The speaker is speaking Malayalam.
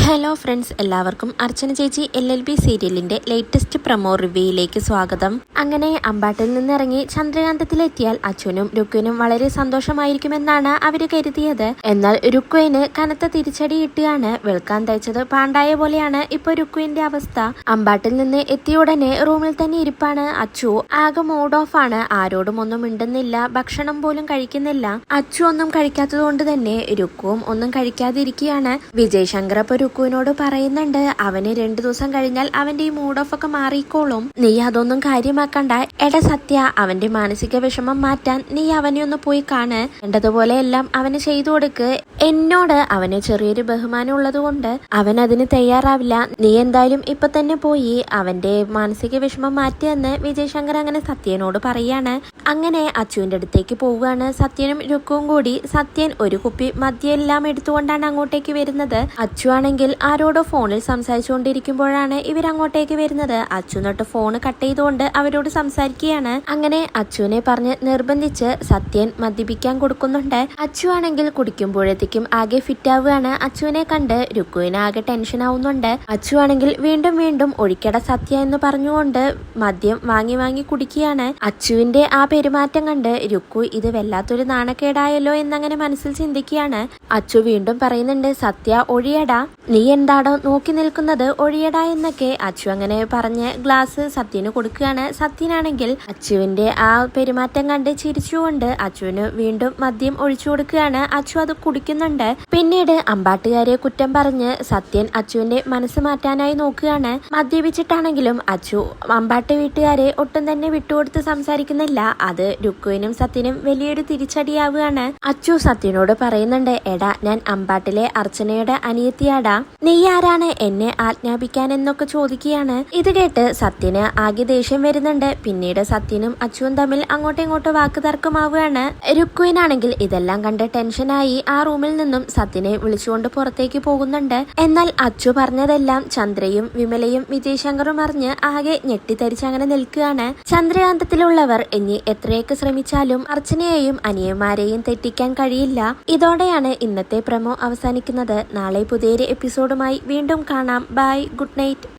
ഹലോ ഫ്രണ്ട്സ്, എല്ലാവർക്കും അർച്ചന ചേച്ചി LLB സീരിയലിന്റെ ലേറ്റസ്റ്റ് പ്രൊമോ റിവ്യൂയിലേക്ക് സ്വാഗതം. അങ്ങനെ അമ്പാട്ടിൽ നിന്നിറങ്ങി ചന്ദ്രകാന്തത്തിലെത്തിയാൽ അച്ഛനും രുക്കുവിനും വളരെ സന്തോഷമായിരിക്കുമെന്നാണ് അവര് കരുതിയത്. എന്നാൽ രുക്കുവിന് കനത്ത തിരിച്ചടി കിട്ടുകയാണ്. വെളുക്കാൻ തയ്ച്ചത് പാണ്ടായ പോലെയാണ് ഇപ്പൊ രുക്കുവിന്റെ അവസ്ഥ. അമ്പാട്ടിൽ നിന്ന് എത്തിയ ഉടനെ റൂമിൽ തന്നെ ഇരിപ്പാണ് അച്ചു. ആകെ മൂഡ് ഓഫ് ആണ്. ആരോടും ഒന്നും മിണ്ടുന്നില്ല, ഭക്ഷണം പോലും കഴിക്കുന്നില്ല. അച്ചു ഒന്നും കഴിക്കാത്തത് കൊണ്ട് തന്നെ രുക്കുവും ഒന്നും കഴിക്കാതിരിക്കുകയാണ്. വിജയ് ശങ്കർ രുക്കുവിനോട് പറയുന്നുണ്ട്, അവന് 2 ദിവസം കഴിഞ്ഞാൽ അവന്റെ ഈ മൂഡ് ഓഫ് ഒക്കെ മാറിക്കോളും, നീ അതൊന്നും കാര്യമാക്കണ്ട. എടാ സത്യ, അവന്റെ മാനസിക വിഷമം മാറ്റാൻ നീ അവനെ ഒന്ന് പോയി കാണ്. വേണ്ടതുപോലെ എല്ലാം അവന് ചെയ്തു കൊടുക്ക്. എന്നോട് അവന് ചെറിയൊരു ബഹുമാനം ഉള്ളത് കൊണ്ട് അവൻ അതിന് തയ്യാറാവില്ല. നീ എന്തായാലും ഇപ്പൊ തന്നെ പോയി അവന്റെ മാനസിക വിഷമം മാറ്റിയെന്ന് വിജയ് ശങ്കർ അങ്ങനെ സത്യനോട് പറയാണ്. അങ്ങനെ അച്ചുവിന്റെ അടുത്തേക്ക് പോവുകയാണ് സത്യനും രുക്കുവും കൂടി. സത്യൻ ഒരു കുപ്പി മദ്യമെല്ലാം എടുത്തുകൊണ്ടാണ് അങ്ങോട്ടേക്ക് വരുന്നത്. അച്ചു ആണെങ്കിൽ ആരോടോ ഫോണിൽ സംസാരിച്ചുകൊണ്ടിരിക്കുമ്പോഴാണ് ഇവരങ്ങോട്ടേക്ക് വരുന്നത്. അച്ചു നട്ട് ഫോണ് കട്ട് ചെയ്തുകൊണ്ട് അവരോട് സംസാരിക്കുകയാണ്. അങ്ങനെ അച്ചുവിനെ പറഞ്ഞ് നിർബന്ധിച്ച് സത്യൻ മദ്യപിക്കാൻ കൊടുക്കുന്നുണ്ട്. അച്ചു ആണെങ്കിൽ കുടിക്കുമ്പോഴത്തേക്കും ആകെ ഫിറ്റ് ആവുകയാണ്. അച്ചുവിനെ കണ്ട് രുക്കുവിന് ആകെ ടെൻഷൻ ആവുന്നുണ്ട്. അച്ചു ആണെങ്കിൽ വീണ്ടും വീണ്ടും ഒഴിക്കട സത്യ എന്ന് പറഞ്ഞുകൊണ്ട് മദ്യം വാങ്ങി കുടിക്കുകയാണ്. അച്ചുവിന്റെ ആ പെരുമാറ്റം കണ്ട് രുക്കു ഇത് വല്ലാത്തൊരു നാണക്കേടായല്ലോ എന്നങ്ങനെ മനസ്സിൽ ചിന്തിക്കുകയാണ്. അച്ചു വീണ്ടും പറയുന്നുണ്ട്, സത്യ ഒഴിയടാ, നീ എന്താടോ നോക്കി നിൽക്കുന്നത്, ഒഴിയടാ എന്നൊക്കെ. അച്ചു അങ്ങനെ പറഞ്ഞ് ഗ്ലാസ് സത്യന് കൊടുക്കുകയാണ്. സത്യനാണെങ്കിൽ അച്ചുവിന്റെ ആ പെരുമാറ്റം കണ്ട് ചിരിച്ചുകൊണ്ട് അച്ചുവിന് വീണ്ടും മദ്യം ഒഴിച്ചു കൊടുക്കുകയാണ്. അച്ചു അത് കുടിക്കുന്നുണ്ട്. പിന്നീട് അമ്പാട്ടുകാരെ കുറ്റം പറഞ്ഞ് സത്യൻ അച്ചുവിന്റെ മനസ്സ് മാറ്റാനായി നോക്കുകയാണ്. മദ്യപിച്ചിട്ടാണെങ്കിലും അച്ചു അമ്പാട്ട് വീട്ടുകാരെ ഒട്ടും തന്നെ വിട്ടുകൊടുത്ത് സംസാരിക്കുന്നില്ല. അത് രുക്കുവിനും സത്യനും വലിയൊരു തിരിച്ചടിയാവുകയാണ്. അച്ചു സത്യനോട് പറയുന്നുണ്ട്, എടാ ഞാൻ അമ്പാട്ടിലെ അർച്ചനയുടെ അനിയത്തിയാടാ, നീ ആരാണ് എന്നെ ആജ്ഞാപിക്കാൻ എന്നൊക്കെ ചോദിക്കുകയാണ്. ഇത് കേട്ട് സത്യന് ആകെ ദേഷ്യം വരുന്നുണ്ട്. പിന്നീട് സത്യനും അച്ചുവും തമ്മിൽ അങ്ങോട്ടും ഇങ്ങോട്ടും വാക്ക് തർക്കമാവുകയാണ്. രുക്കുവിനാണെങ്കിൽ ഇതെല്ലാം കണ്ട് ടെൻഷനായി ആ റൂമിൽ നിന്നും സത്യനെ വിളിച്ചുകൊണ്ട് പുറത്തേക്ക് പോകുന്നുണ്ട്. എന്നാൽ അച്ചു പറഞ്ഞതെല്ലാം ചന്ദ്രയും വിമലയും വിജയ് ശങ്കറും അറിഞ്ഞ് ആകെ ഞെട്ടിത്തരിച്ച് അങ്ങനെ നിൽക്കുകയാണ്. ചന്ദ്രകാന്തത്തിലുള്ളവർ ഇനി എത്രയൊക്കെ ശ്രമിച്ചാലും അർച്ചനയെയും അനിയന്മാരെയും തെറ്റിക്കാൻ കഴിയില്ല. ഇതോടെയാണ് ഇന്നത്തെ പ്രമോ അവസാനിക്കുന്നത്. നാളെ പുതിയൊരു എപ്പിസോഡുമായി വീണ്ടും കാണാം. Bye, good night.